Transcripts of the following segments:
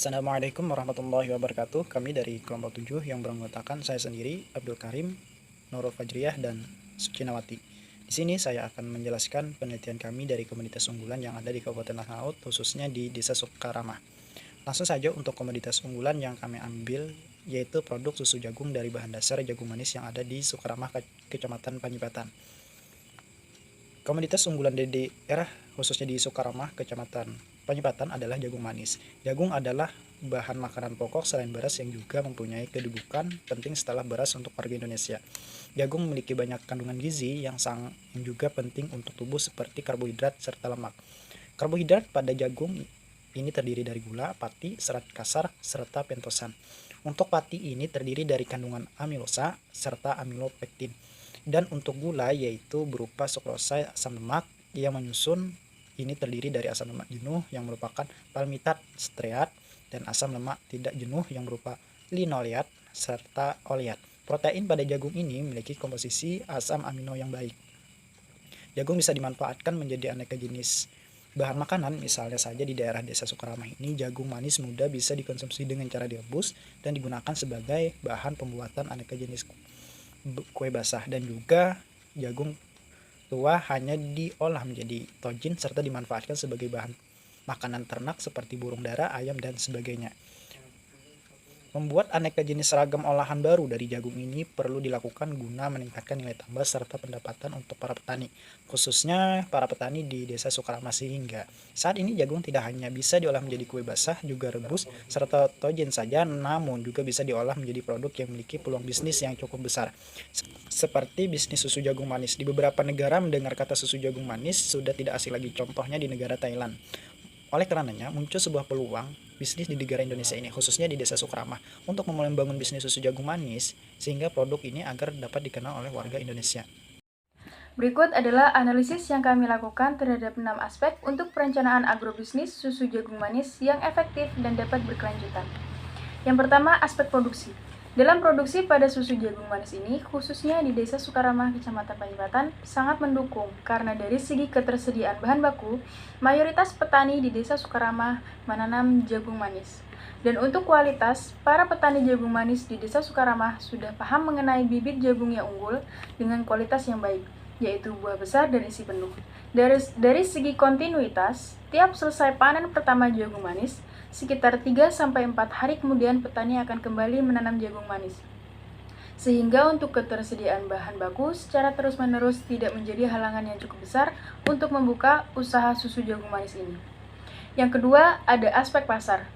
Assalamualaikum warahmatullahi wabarakatuh. Kami dari kelompok 7 yang beranggotakan saya sendiri, Abdul Karim, Nurul Fajriyah, dan Sucinawati. Di sini saya akan menjelaskan penelitian kami dari komunitas unggulan yang ada di Kabupaten Laut, khususnya di Desa Sukaramah. Langsung saja untuk komoditas unggulan yang kami ambil, yaitu produk susu jagung dari bahan dasar jagung manis yang ada di Sukaramah, Kecamatan Panyipatan. Komoditas unggulan di daerah khususnya di Sukaramah, Kecamatan Panyipatan adalah jagung manis. Jagung adalah bahan makanan pokok selain beras yang juga mempunyai kedudukan penting setelah beras untuk warga Indonesia. Jagung memiliki banyak kandungan gizi yang juga penting untuk tubuh seperti karbohidrat serta lemak. Karbohidrat pada jagung ini terdiri dari gula, pati, serat kasar, serta pentosan. Untuk pati ini terdiri dari kandungan amilosa serta amilopektin. Dan untuk gula yaitu berupa sukrosa asam lemak yang menyusun ini terdiri dari asam lemak jenuh yang merupakan palmitat stearat dan asam lemak tidak jenuh yang berupa linoleat serta oleat. Protein pada jagung ini memiliki komposisi asam amino yang baik. Jagung bisa dimanfaatkan menjadi aneka jenis bahan makanan, misalnya saja di daerah Desa Sukaramah ini jagung manis muda bisa dikonsumsi dengan cara direbus dan digunakan sebagai bahan pembuatan aneka jenis kue basah, dan juga jagung tua hanya diolah menjadi tojin serta dimanfaatkan sebagai bahan makanan ternak seperti burung dara, ayam, dan sebagainya. Membuat aneka jenis seragam olahan baru dari jagung ini perlu dilakukan guna meningkatkan nilai tambah serta pendapatan untuk para petani, khususnya para petani di Desa Sukaramah, sehingga saat ini jagung tidak hanya bisa diolah menjadi kue basah, juga rebus, serta tojen saja, namun juga bisa diolah menjadi produk yang memiliki peluang bisnis yang cukup besar. Seperti bisnis susu jagung manis. Di beberapa negara mendengar kata susu jagung manis sudah tidak asing lagi, contohnya di negara Thailand. Oleh karenanya, muncul sebuah peluang bisnis di negara Indonesia ini, khususnya di Desa Sukaramah, untuk memulai membangun bisnis susu jagung manis, sehingga produk ini agar dapat dikenal oleh warga Indonesia. Berikut adalah analisis yang kami lakukan terhadap 6 aspek untuk perencanaan agrobisnis susu jagung manis yang efektif dan dapat berkelanjutan. Yang pertama, aspek produksi. Dalam produksi pada susu jagung manis ini, khususnya di Desa Sukaramah, Kecamatan Panyipatan, sangat mendukung karena dari segi ketersediaan bahan baku, mayoritas petani di Desa Sukaramah menanam jagung manis. Dan untuk kualitas, para petani jagung manis di Desa Sukaramah sudah paham mengenai bibit jagung yang unggul dengan kualitas yang baik, yaitu buah besar dan isi penuh. Dari segi kontinuitas, tiap selesai panen pertama jagung manis, sekitar 3-4 hari kemudian petani akan kembali menanam jagung manis. Sehingga untuk ketersediaan bahan baku secara terus-menerus tidak menjadi halangan yang cukup besar untuk membuka usaha susu jagung manis ini. Yang kedua, ada aspek pasar.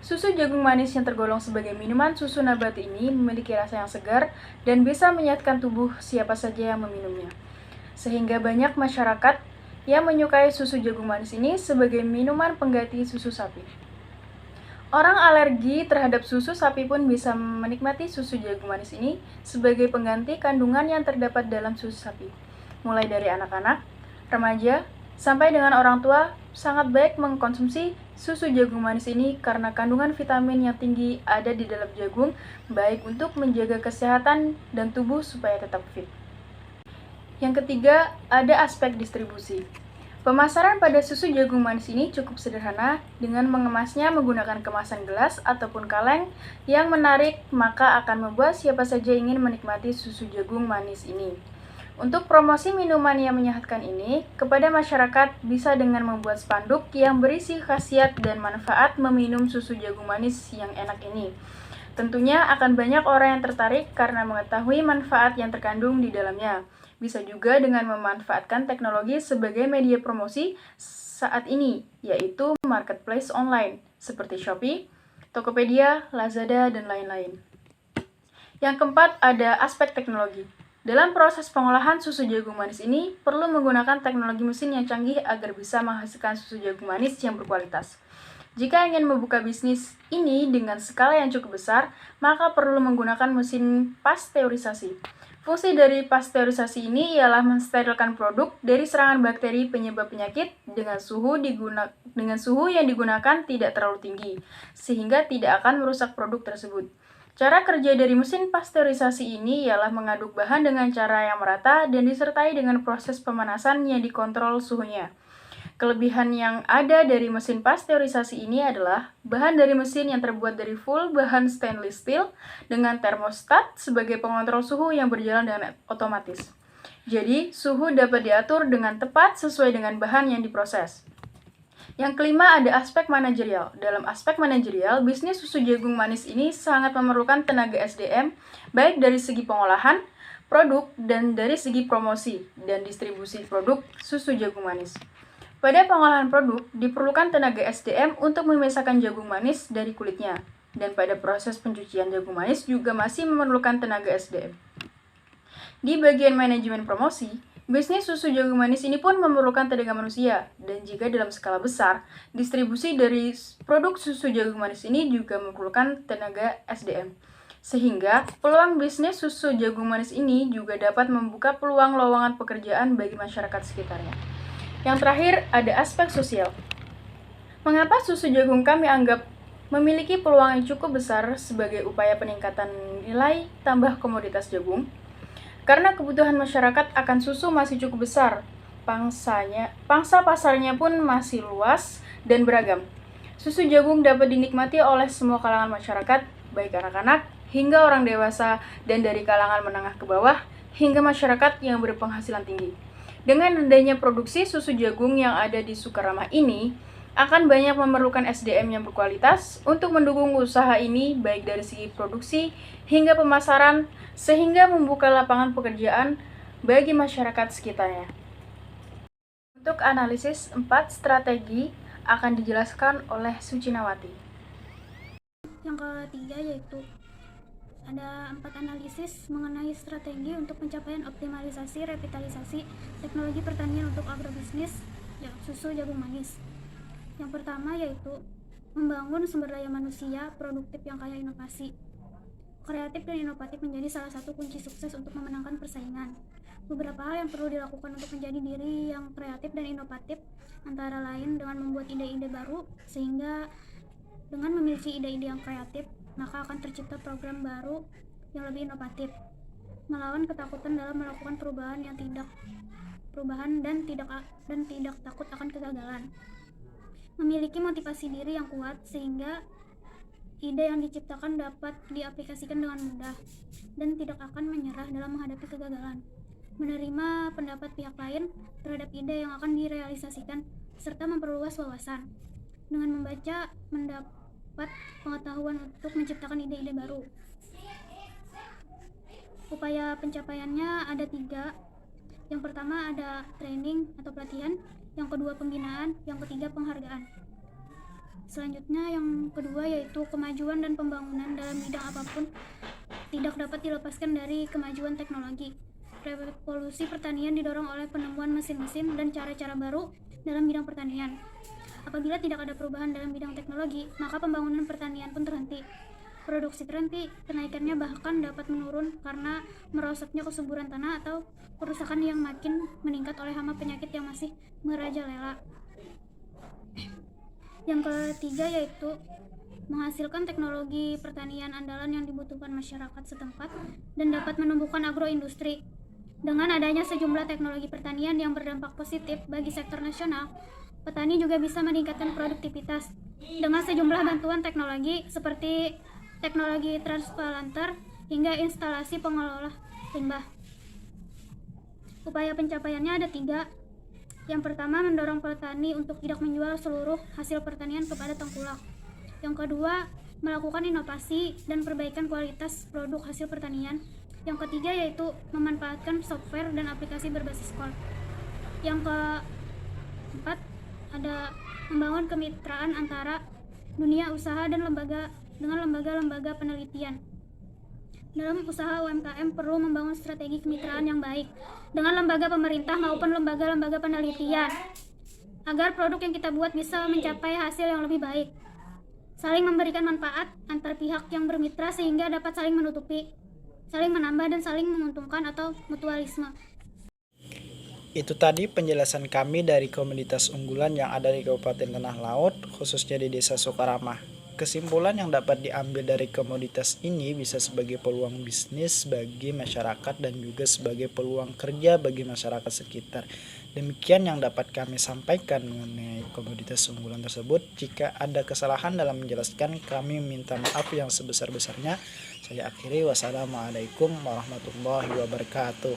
Susu jagung manis yang tergolong sebagai minuman susu nabati ini memiliki rasa yang segar dan bisa menyehatkan tubuh siapa saja yang meminumnya. Sehingga banyak masyarakat yang menyukai susu jagung manis ini sebagai minuman pengganti susu sapi. Orang alergi terhadap susu sapi pun bisa menikmati susu jagung manis ini sebagai pengganti kandungan yang terdapat dalam susu sapi. Mulai dari anak-anak, remaja, sampai dengan orang tua, sangat baik mengkonsumsi susu jagung manis ini karena kandungan vitamin yang tinggi ada di dalam jagung, baik untuk menjaga kesehatan dan tubuh supaya tetap fit. Yang ketiga, ada aspek distribusi. Pemasaran pada susu jagung manis ini cukup sederhana dengan mengemasnya menggunakan kemasan gelas ataupun kaleng yang menarik, maka akan membuat siapa saja ingin menikmati susu jagung manis ini. Untuk promosi minuman yang menyehatkan ini, kepada masyarakat bisa dengan membuat spanduk yang berisi khasiat dan manfaat meminum susu jagung manis yang enak ini. Tentunya akan banyak orang yang tertarik karena mengetahui manfaat yang terkandung di dalamnya. Bisa juga dengan memanfaatkan teknologi sebagai media promosi saat ini, yaitu marketplace online seperti Shopee, Tokopedia, Lazada, dan lain-lain. Yang keempat, ada aspek teknologi. Dalam proses pengolahan susu jagung manis ini, perlu menggunakan teknologi mesin yang canggih agar bisa menghasilkan susu jagung manis yang berkualitas. Jika ingin membuka bisnis ini dengan skala yang cukup besar, maka perlu menggunakan mesin pasteurisasi. Fungsi dari pasteurisasi ini ialah mensterilkan produk dari serangan bakteri penyebab penyakit dengan suhu yang digunakan tidak terlalu tinggi, sehingga tidak akan merusak produk tersebut. Cara kerja dari mesin pasteurisasi ini ialah mengaduk bahan dengan cara yang merata dan disertai dengan proses pemanasan yang dikontrol suhunya. Kelebihan yang ada dari mesin pasteurisasi ini adalah bahan dari mesin yang terbuat dari full bahan stainless steel dengan termostat sebagai pengontrol suhu yang berjalan dengan otomatis. Jadi, suhu dapat diatur dengan tepat sesuai dengan bahan yang diproses. Yang kelima ada aspek manajerial. Dalam aspek manajerial, bisnis susu jagung manis ini sangat memerlukan tenaga SDM, baik dari segi pengolahan, produk, dan dari segi promosi dan distribusi produk susu jagung manis. Pada pengolahan produk, diperlukan tenaga SDM untuk memisahkan jagung manis dari kulitnya. Dan pada proses pencucian jagung manis juga masih memerlukan tenaga SDM. Di bagian manajemen promosi, bisnis susu jagung manis ini pun memerlukan tenaga manusia. Dan jika dalam skala besar, distribusi dari produk susu jagung manis ini juga memerlukan tenaga SDM. Sehingga peluang bisnis susu jagung manis ini juga dapat membuka peluang lowongan pekerjaan bagi masyarakat sekitarnya. Yang terakhir, ada aspek sosial. Mengapa susu jagung kami anggap memiliki peluang yang cukup besar sebagai upaya peningkatan nilai tambah komoditas jagung? Karena kebutuhan masyarakat akan susu masih cukup besar, pangsa pasarnya pun masih luas dan beragam. Susu jagung dapat dinikmati oleh semua kalangan masyarakat, baik anak-anak hingga orang dewasa, dan dari kalangan menengah ke bawah hingga masyarakat yang berpenghasilan tinggi. Dengan adanya produksi susu jagung yang ada di Sukaramah ini, akan banyak memerlukan SDM yang berkualitas untuk mendukung usaha ini baik dari segi produksi hingga pemasaran, sehingga membuka lapangan pekerjaan bagi masyarakat sekitarnya. Untuk analisis 4 strategi akan dijelaskan oleh Sucinawati. Yang ketiga yaitu ada 4 analisis mengenai strategi untuk pencapaian optimalisasi revitalisasi teknologi pertanian untuk agrobisnis susu jagung manis. Yang pertama yaitu membangun sumber daya manusia produktif yang kaya inovasi. Kreatif dan inovatif menjadi salah satu kunci sukses untuk memenangkan persaingan. Beberapa hal yang perlu dilakukan untuk menjadi diri yang kreatif dan inovatif antara lain dengan membuat ide-ide baru, sehingga dengan memiliki ide-ide yang kreatif maka akan tercipta program baru yang lebih inovatif. Melawan ketakutan dalam melakukan perubahan dan tidak takut akan kegagalan. Memiliki motivasi diri yang kuat sehingga ide yang diciptakan dapat diaplikasikan dengan mudah dan tidak akan menyerah dalam menghadapi kegagalan. Menerima pendapat pihak lain terhadap ide yang akan direalisasikan serta memperluas wawasan. Dengan membaca mendapat pengetahuan untuk menciptakan ide-ide baru. Upaya pencapaiannya ada 3. Yang pertama ada training atau pelatihan, yang kedua pembinaan, yang ketiga penghargaan. Selanjutnya yang kedua yaitu kemajuan dan pembangunan dalam bidang apapun tidak dapat dilepaskan dari kemajuan teknologi. Revolusi pertanian didorong oleh penemuan mesin-mesin dan cara-cara baru dalam bidang pertanian. Apabila tidak ada perubahan dalam bidang teknologi, maka pembangunan pertanian pun terhenti. Produksi terhenti, kenaikannya bahkan dapat menurun karena merosotnya kesuburan tanah atau kerusakan yang makin meningkat oleh hama penyakit yang masih merajalela. Yang ketiga yaitu menghasilkan teknologi pertanian andalan yang dibutuhkan masyarakat setempat dan dapat menumbuhkan agroindustri. Dengan adanya sejumlah teknologi pertanian yang berdampak positif bagi sektor nasional, petani juga bisa meningkatkan produktivitas dengan sejumlah bantuan teknologi seperti teknologi transplanter hingga instalasi pengelola limbah. Upaya pencapaiannya ada 3. Yang pertama, mendorong petani untuk tidak menjual seluruh hasil pertanian kepada tengkulak. Yang kedua, melakukan inovasi dan perbaikan kualitas produk hasil pertanian. Yang ketiga yaitu memanfaatkan software dan aplikasi berbasis cloud. Yang keempat, ada membangun kemitraan antara dunia usaha dan lembaga-lembaga penelitian. Dalam usaha UMKM perlu membangun strategi kemitraan yang baik dengan lembaga pemerintah maupun lembaga-lembaga penelitian agar produk yang kita buat bisa mencapai hasil yang lebih baik. Saling memberikan manfaat antar pihak yang bermitra sehingga dapat saling menutupi, saling menambah dan saling menguntungkan atau mutualisme. Itu tadi penjelasan kami dari komoditas unggulan yang ada di Kabupaten Tanah Laut, khususnya di Desa Sukaramah. Kesimpulan yang dapat diambil dari komoditas ini bisa sebagai peluang bisnis bagi masyarakat dan juga sebagai peluang kerja bagi masyarakat sekitar. Demikian yang dapat kami sampaikan mengenai komoditas unggulan tersebut. Jika ada kesalahan dalam menjelaskan, kami minta maaf yang sebesar-besarnya. Saya akhiri, wassalamualaikum warahmatullahi wabarakatuh.